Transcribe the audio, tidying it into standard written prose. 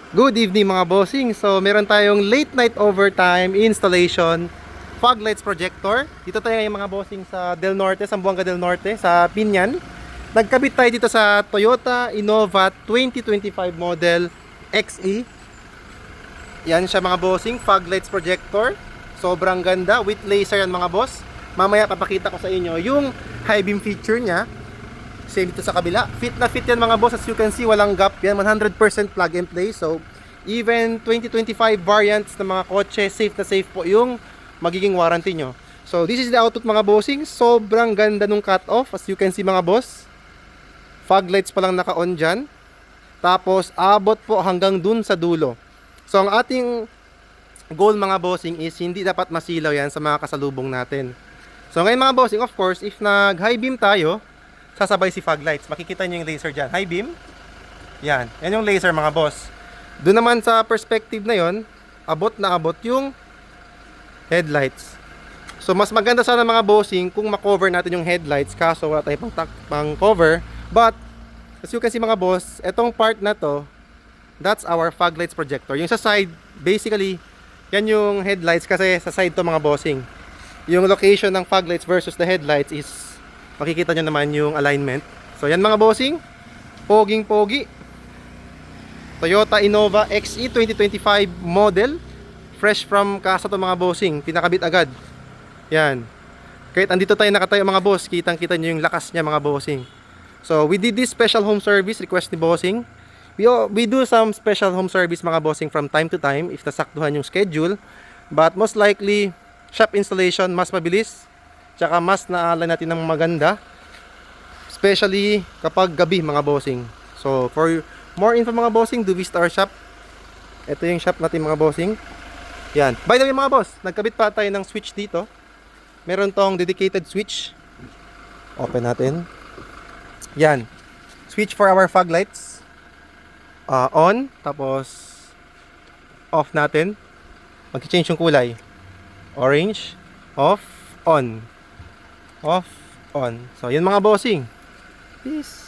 Good evening mga bossing. So meron tayong late night overtime installation fog lights projector. Dito tayo ngayon mga bossing sa Del Norte, Zamboanga del Norte, sa Pinyan. Nagkabit tayo dito sa Toyota Innova 2025 model XE. Yan siya mga bossing, fog lights projector. Sobrang ganda with laser yan mga boss. Mamaya papakita ko sa inyo yung high beam feature niya. Same dito sa kabila. Fit na fit yan mga boss. As you can see, walang gap yan. 100% plug and play. So, even 2025 variants ng mga kotse, safe na safe po yung magiging warranty nyo. So, this is the output mga bossing. Sobrang ganda nung cut-off. As you can see mga boss. Fog lights pa lang naka-on dyan. Tapos, abot po hanggang dun sa dulo. So, ang ating goal mga bossing is hindi dapat masilaw yan sa mga kasalubong natin. So, ngayon mga bossing, of course, if nag-high beam tayo, sasabay si fog lights. Makikita nyo yung laser dyan. High beam. Yan. Yan yung laser mga boss. Doon naman sa perspective na yon, abot na abot yung headlights. So mas maganda sana mga bossing kung makover natin yung headlights. Kaso wala tayong pang cover. But as you can see mga boss, etong part na to, that's our fog lights projector. Yung sa side, basically, yan yung headlights kasi sa side to mga bossing. Yung location ng fog lights versus the headlights is makikita nyo naman yung alignment. So yan mga bossing, poging pogi Toyota Innova XE 2025 model, fresh from kasa to mga bossing, pinakabit agad. Yan, kahit andito tayo nakatayo mga boss, kitang kita nyo yung lakas niya mga bossing. So we did this special home service request ni bossing. We do some special home service mga bossing from time to time if nasaktuhan yung schedule, but most likely shop installation mas mabilis, tsaka mas naalala natin ng maganda, especially kapag gabi mga bossing. So for more info mga bossing, do visit our shop. Ito yung shop natin mga bossing. Yan. By the way mga boss, nagkabit pa tayo ng switch dito. Meron tong dedicated switch. Open natin. Yan. Switch for our fog lights. On. Tapos off natin. Mag-change yung kulay. Orange. Off. On. Off, on. So, yun mga bossing. Peace.